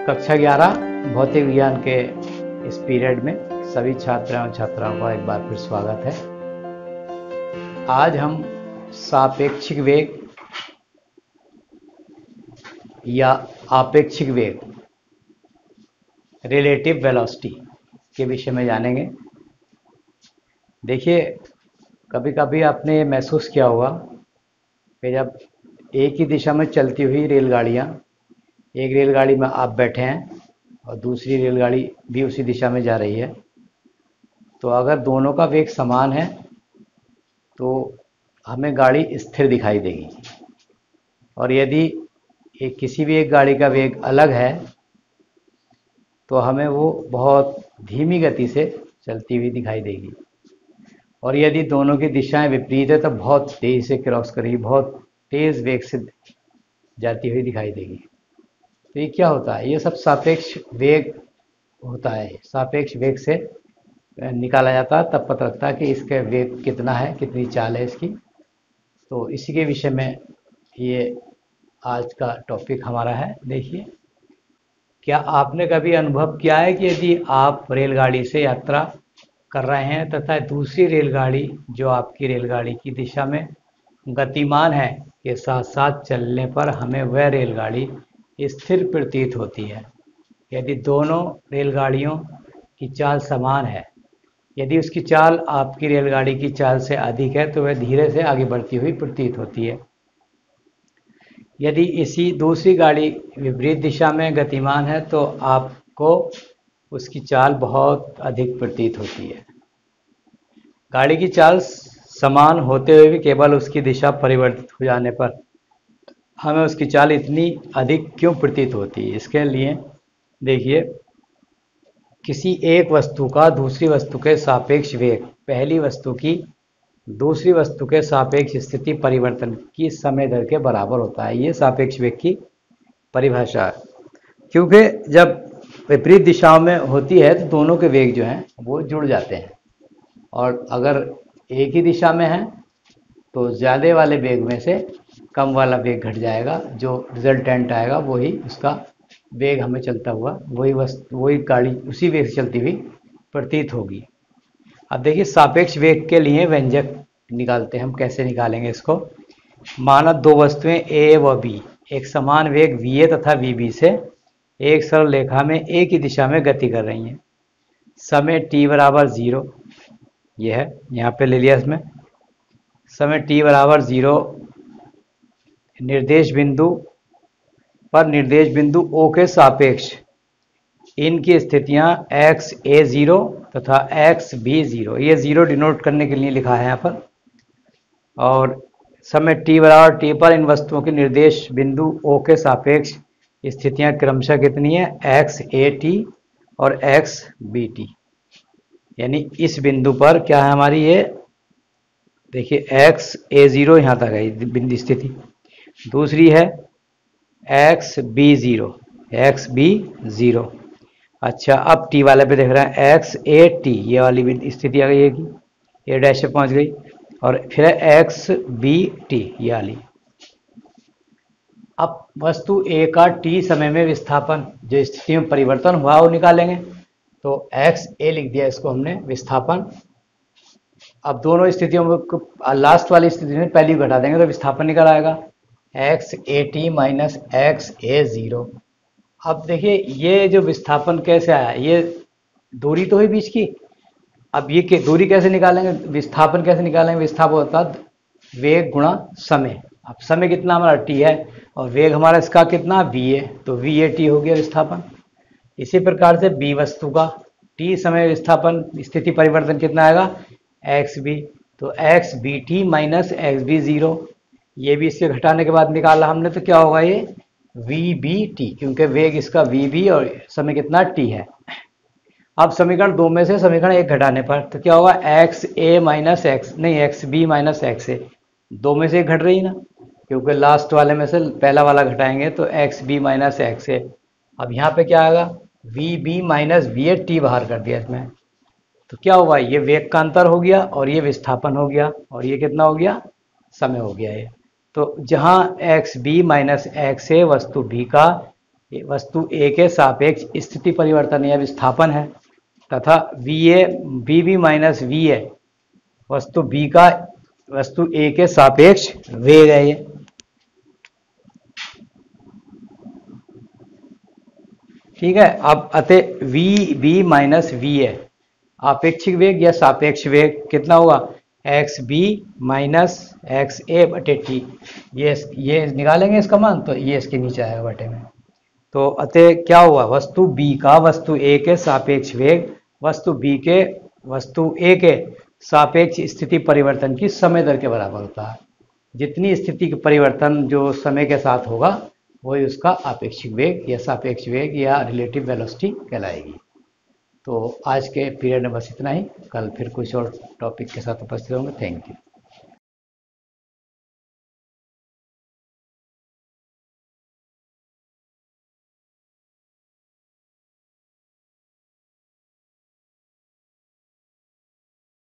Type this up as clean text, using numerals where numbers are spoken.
कक्षा 11 भौतिक विज्ञान के इस पीरियड में सभी छात्र एवं छात्राओं का एक बार फिर स्वागत है। आज हम सापेक्षिक वेग या आपेक्षिक वेग रिलेटिव वेलोसिटी के विषय में जानेंगे। देखिए, कभी कभी आपने महसूस किया होगा कि जब एक ही दिशा में चलती हुई रेलगाड़ियाँ, एक रेलगाड़ी में आप बैठे हैं और दूसरी रेलगाड़ी भी उसी दिशा में जा रही है, तो अगर दोनों का वेग समान है तो हमें गाड़ी स्थिर दिखाई देगी, और यदि किसी भी एक गाड़ी का वेग अलग है तो हमें वो बहुत धीमी गति से चलती हुई दिखाई देगी, और यदि दोनों की दिशाएं विपरीत है तो बहुत तेज से क्रॉस करेगी, बहुत तेज वेग से जाती हुई दिखाई देगी। तो ये क्या होता है? ये सब सापेक्ष वेग होता है। सापेक्ष वेग से निकाला जाता है, तब पता लगता है कि इसका वेग कितना है, कितनी चाल है इसकी। तो इसी के विषय में ये आज का टॉपिक हमारा है। देखिए, क्या आपने कभी अनुभव किया है कि यदि आप रेलगाड़ी से यात्रा कर रहे हैं तथा दूसरी रेलगाड़ी जो आपकी रेलगाड़ी की दिशा में गतिमान है के साथ साथ चलने पर हमें वह रेलगाड़ी स्थिर प्रतीत होती है? यदि दोनों रेलगाड़ियों की चाल समान है, यदि उसकी चाल आपकी रेलगाड़ी की चाल से अधिक है तो वह धीरे से आगे बढ़ती हुई प्रतीत होती है। यदि इसी दूसरी गाड़ी विपरीत दिशा में गतिमान है तो आपको उसकी चाल बहुत अधिक प्रतीत होती है। गाड़ी की चाल समान होते हुए भी केवल उसकी दिशा परिवर्तित हो जाने पर हमें उसकी चाल इतनी अधिक क्यों प्रतीत होती है? इसके लिए देखिए, किसी एक वस्तु का दूसरी वस्तु के सापेक्ष वेग पहली वस्तु की दूसरी वस्तु के सापेक्ष स्थिति परिवर्तन की समय दर के बराबर होता है। ये सापेक्ष वेग की परिभाषा है, क्योंकि जब विपरीत दिशाओं में होती है तो दोनों के वेग जो हैं वो जुड़ जाते हैं, और अगर एक ही दिशा में है तो ज़्यादा वाले वेग में से कम वाला वेग घट जाएगा, जो रिजल्टेंट आएगा वही उसका वेग हमें चलता हुआ वही गाड़ी उसी वेग से चलती हुई प्रतीत होगी। अब देखिए, सापेक्ष वेग के लिए व्यंजक निकालते हैं हम। कैसे निकालेंगे इसको? माना दो वस्तुएं ए व बी एक समान वेग va तथा vb से एक सरल रेखा में एक ही दिशा में गति कर रही हैं। समय t बराबर 0, यह है, यहाँ पे ले लिया इसमें। समय t बराबर 0 निर्देश बिंदु पर निर्देश बिंदु O के सापेक्ष इनकी स्थितियां xa0 तथा xb0, ये 0 डिनोट करने के लिए लिखा है यहाँ पर। और समय t बराबर t पर इन वस्तुओं के निर्देश बिंदु O के सापेक्ष स्थितियां क्रमशः कितनी है? xat और xbt। यानी इस बिंदु पर क्या है हमारी? ये देखिए, xa0 यहाँ तक है बिंदु स्थिति, दूसरी है xb0। अच्छा, अब t वाले पे देख रहे हैं xat, ये वाली स्थिति आ गई है कि ए डैश पे पहुंच गई, और फिर है xbt, ये वाली। अब वस्तु A का t समय में विस्थापन जो स्थिति में परिवर्तन हुआ वो निकालेंगे। तो xa लिख दिया इसको हमने, विस्थापन। अब दोनों स्थितियों में लास्ट वाली स्थिति में पहली घटा देंगे तो विस्थापन निकल आएगा xat माइनस xa0। अब देखिए, ये जो विस्थापन कैसे आया, ये दूरी तो है बीच की। अब ये दूरी कैसे निकालेंगे, विस्थापन कैसे निकालेंगे? विस्थापन होता है वेग गुणा समय। अब समय कितना हमारा t है और वेग हमारा इसका कितना va, तो vat हो गया विस्थापन। इसी प्रकार से b वस्तु का t समय विस्थापन स्थिति परिवर्तन कितना आएगा? xb, तो xbt माइनस xb0, ये भी इससे घटाने के बाद निकाला हमने, तो क्या होगा? ये vbt, क्योंकि वेग इसका vb और समय कितना t है। अब समीकरण 2 में से समीकरण 1 घटाने पर तो क्या होगा? xa minus xb minus xa, 2 में से 1 घट रही ना, क्योंकि लास्ट वाले में से पहला वाला घटाएंगे तो xb माइनस xa। अब यहाँ पे क्या आएगा? vb माइनस vat बाहर कर दिया इसमें, तो क्या हुआ? ये वेग का अंतर हो गया और ये विस्थापन हो गया, और ये कितना हो गया? समय हो गया ये। तो जहाँ xb माइनस xa वस्तु b का वस्तु ए के सापेक्ष स्थिति परिवर्तन या विस्थापन है, तथा V A B B minus V A वस्तु ए के सापेक्ष वेग है ये। ठीक है, अब अतः V B minus V A आपेक्षिक वेग या सापेक्ष वेग कितना होगा, X B minus X A बटे टी। ये निकालेंगे इसका मान, तो ये इसके नीचे आएगा बटे में। तो अतः क्या हुआ, वस्तु बी का वस्तु ए के सापेक्ष वेग वस्तु ए के सापेक्ष स्थिति परिवर्तन की समय दर के बराबर होता है। जितनी स्थिति का परिवर्तन जो समय के साथ होगा वही उसका आपेक्षिक वेग या सापेक्ष वेग या रिलेटिव वेलोसिटी कहलाएगी। तो आज के पीरियड में बस इतना ही, कल फिर कुछ और टॉपिक के साथ उपस्थित होंगे। Thank you.